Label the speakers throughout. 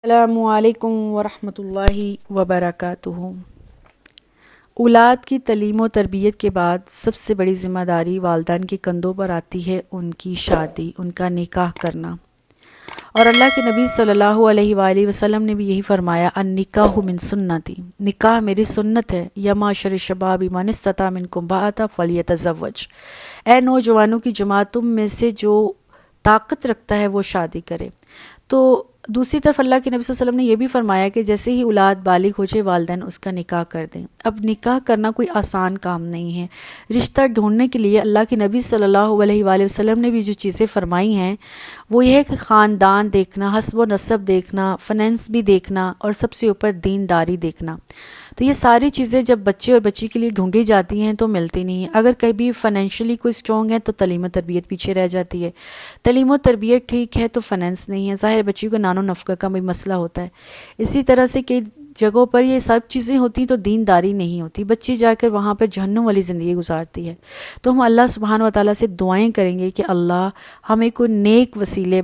Speaker 1: السلام علیکم ورحمۃ اللہ وبرکاتہ۔ اولاد کی تعلیم و تربیت کے بعد سب سے بڑی ذمہ داری والدین کے کندھوں پر آتی ہے ان کی شادی، ان کا نکاح کرنا۔ اور اللہ کے نبی صلی اللہ علیہ وآلہ وسلم نے بھی یہی فرمایا، النکاح من سنتی، نکاح میری سنت ہے، یا معاشر الشباب من استطاع منکم الباءۃ فلیتزوج، اے نوجوانوں کی جماعت تم میں سے جو طاقت رکھتا ہے وہ شادی کرے۔ تو دوسری طرف اللہ کے نبی صلی اللہ علیہ وسلم نے یہ بھی فرمایا کہ جیسے ہی اولاد بالغ ہو جائے والدین اس کا نکاح کر دیں۔ اب نکاح کرنا کوئی آسان کام نہیں ہے۔ رشتہ ڈھونڈنے کے لیے اللہ کے نبی صلی اللہ علیہ وآلہ وسلم نے بھی جو چیزیں فرمائی ہیں وہ یہ ہے کہ خاندان دیکھنا، حسب و نسب دیکھنا، فنانس بھی دیکھنا، اور سب سے اوپر دینداری دیکھنا۔ تو یہ ساری چیزیں جب بچے اور بچی کے لیے ڈھونڈی جاتی ہیں تو ملتی نہیں ہیں۔ اگر کبھی فائنینشلی کوئی اسٹرانگ ہے تو تعلیم و تربیت پیچھے رہ جاتی ہے، تعلیم و تربیت ٹھیک ہے تو فنانس نہیں ہے، ظاہر بچی کو نان و نفقہ کا بھی مسئلہ ہوتا ہے۔ اسی طرح سے کئی جگہوں پر یہ سب چیزیں ہوتی ہیں تو دینداری نہیں ہوتی، بچی جا کر وہاں پر جہنم والی زندگی گزارتی ہے۔ تو ہم اللہ سبحانہ و تعالیٰ سے دعائیں کریں گے کہ اللہ ہمیں کوئی نیک وسیلے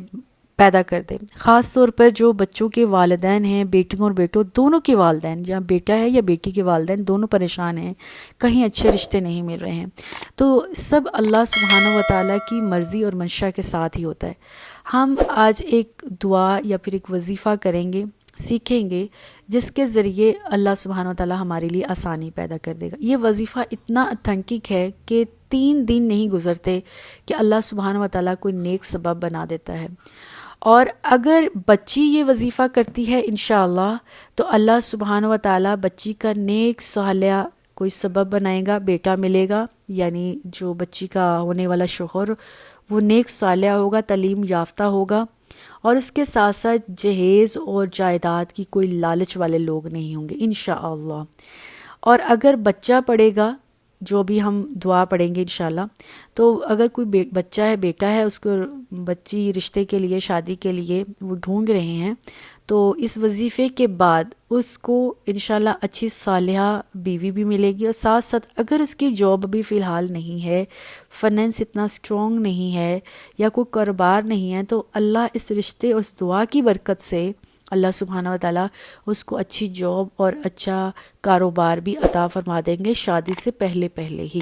Speaker 1: پیدا کر دے۔ خاص طور پر جو بچوں کے والدین ہیں، بیٹیوں اور بیٹوں دونوں کے والدین، یا بیٹا ہے یا بیٹی کے والدین دونوں پریشان ہیں، کہیں اچھے رشتے نہیں مل رہے ہیں، تو سب اللہ سبحانہ و تعالیٰ کی مرضی اور منشا کے ساتھ ہی ہوتا ہے۔ ہم آج ایک دعا یا پھر ایک وظیفہ کریں گے، سیکھیں گے، جس کے ذریعے اللہ سبحانہ و تعالیٰ ہمارے لیے آسانی پیدا کر دے گا۔ یہ وظیفہ اتنا اتھینٹک ہے کہ 3 دن نہیں گزرتے کہ اللہ سبحانہ و تعالیٰ کوئی نیک سبب بنا دیتا ہے۔ اور اگر بچی یہ وظیفہ کرتی ہے انشاءاللہ تو اللہ سبحانہ و تعالیٰ بچی کا نیک صالح کوئی سبب بنائے گا، بیٹا ملے گا، یعنی جو بچی کا ہونے والا شوہر وہ نیک صالح ہوگا، تعلیم یافتہ ہوگا، اور اس کے ساتھ ساتھ جہیز اور جائیداد کی کوئی لالچ والے لوگ نہیں ہوں گے انشاءاللہ۔ اور اگر بچہ پڑے گا، جو بھی ہم دعا پڑھیں گے انشاءاللہ، تو اگر کوئی بچہ ہے، بیٹا ہے، اس کو بچی رشتے کے لیے، شادی کے لیے وہ ڈھونڈ رہے ہیں، تو اس وظیفے کے بعد اس کو انشاءاللہ اچھی صالحہ بیوی بھی ملے گی، اور ساتھ ساتھ اگر اس کی جاب بھی فی الحال نہیں ہے، فنانس اتنا سٹرونگ نہیں ہے، یا کوئی کاروبار نہیں ہے، تو اللہ اس رشتے اور اس دعا کی برکت سے اللہ سبحانہ و تعالیٰ اس کو اچھی جاب اور اچھا کاروبار بھی عطا فرما دیں گے شادی سے پہلے ہی۔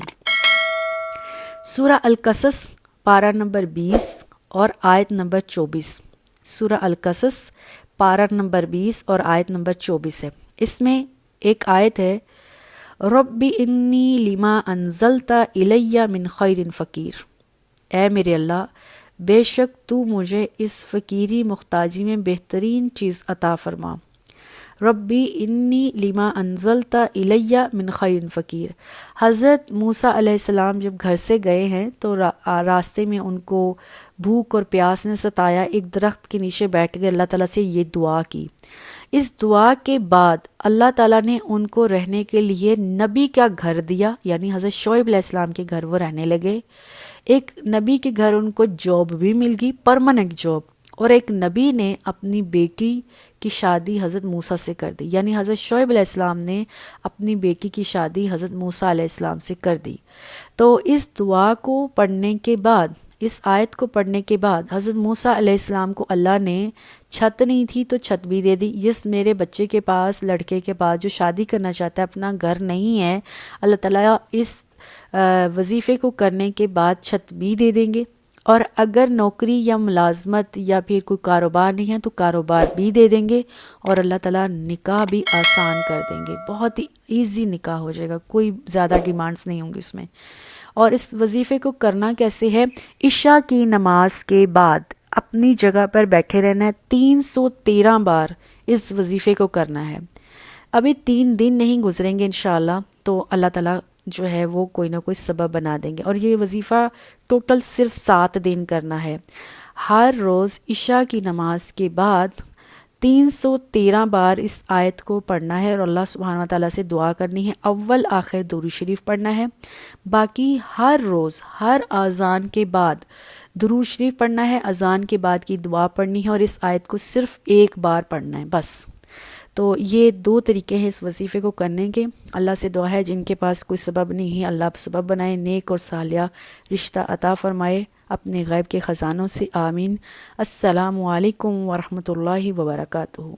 Speaker 1: سورہ القصص پارہ نمبر 20 اور آیت نمبر 24۔ سورہ القصص پارہ نمبر 20 اور آیت نمبر 24 ہے۔ اس میں ایک آیت ہے، رب انی لما انزلت الی من خیر فقیر، اے میرے اللہ بے شک تو مجھے اس فقیری محتاجی میں بہترین چیز عطا فرما۔ ربی انی لما انزلت الی من خیر فقیر، حضرت موسیٰ علیہ السلام جب گھر سے گئے ہیں تو راستے میں ان کو بھوک اور پیاس نے ستایا، ایک درخت کے نیچے بیٹھ کے اللہ تعالیٰ سے یہ دعا کی۔ اس دعا کے بعد اللہ تعالیٰ نے ان کو رہنے کے لیے نبی کا گھر دیا، یعنی حضرت شعیب علیہ السلام کے گھر وہ رہنے لگے۔ ایک نبی کے گھر ان کو جاب بھی مل گئی، پرماننٹ جاب، اور ایک نبی نے اپنی بیٹی کی شادی حضرت موسیٰ سے کر دی، یعنی حضرت شعیب علیہ السلام نے اپنی بیٹی کی شادی حضرت موسیٰ علیہ السلام سے کر دی۔ تو اس دعا کو پڑھنے کے بعد، اس آیت کو پڑھنے کے بعد حضرت موسیٰ علیہ السلام کو اللہ نے چھت نہیں تھی تو چھت بھی دے دی۔ جس میرے بچے کے پاس، لڑکے کے پاس جو شادی کرنا چاہتا ہے، اپنا گھر نہیں ہے، اللہ تعالیٰ اس وظیفے کو کرنے کے بعد چھت بھی دے دیں گے، اور اگر نوکری یا ملازمت یا پھر کوئی کاروبار نہیں ہے تو کاروبار بھی دے دیں گے، اور اللہ تعالیٰ نکاح بھی آسان کر دیں گے، بہت ہی ایزی نکاح ہو جائے گا، کوئی زیادہ ڈیمانڈز نہیں ہوں گی اس میں۔ اور اس وظیفے کو کرنا کیسے ہے؟ عشاء کی نماز کے بعد اپنی جگہ پر بیٹھے رہنا ہے، 313 بار اس وظیفے کو کرنا ہے۔ ابھی 3 دن نہیں گزریں گے انشاءاللہ تو اللہ تعالیٰ جو ہے وہ کوئی نہ کوئی سبب بنا دیں گے، اور یہ وظیفہ ٹوٹل صرف 7 دن کرنا ہے۔ ہر روز عشاء کی نماز کے بعد 313 بار اس آیت کو پڑھنا ہے، اور اللہ سبحانہ و تعالیٰ سے دعا کرنی ہے، اول آخر درود شریف پڑھنا ہے۔ باقی ہر روز ہر اذان کے بعد درود شریف پڑھنا ہے، اذان کے بعد کی دعا پڑھنی ہے، اور اس آیت کو صرف ایک بار پڑھنا ہے بس۔ تو یہ 2 طریقے ہیں اس وظیفے کو کرنے کے۔ اللہ سے دعا ہے جن کے پاس کوئی سبب نہیں ہے اللہ سبب بنائے، نیک اور صالح رشتہ عطا فرمائے اپنے غیب کے خزانوں سے، آمین۔ السلام علیکم ورحمۃ اللہ وبرکاتہ۔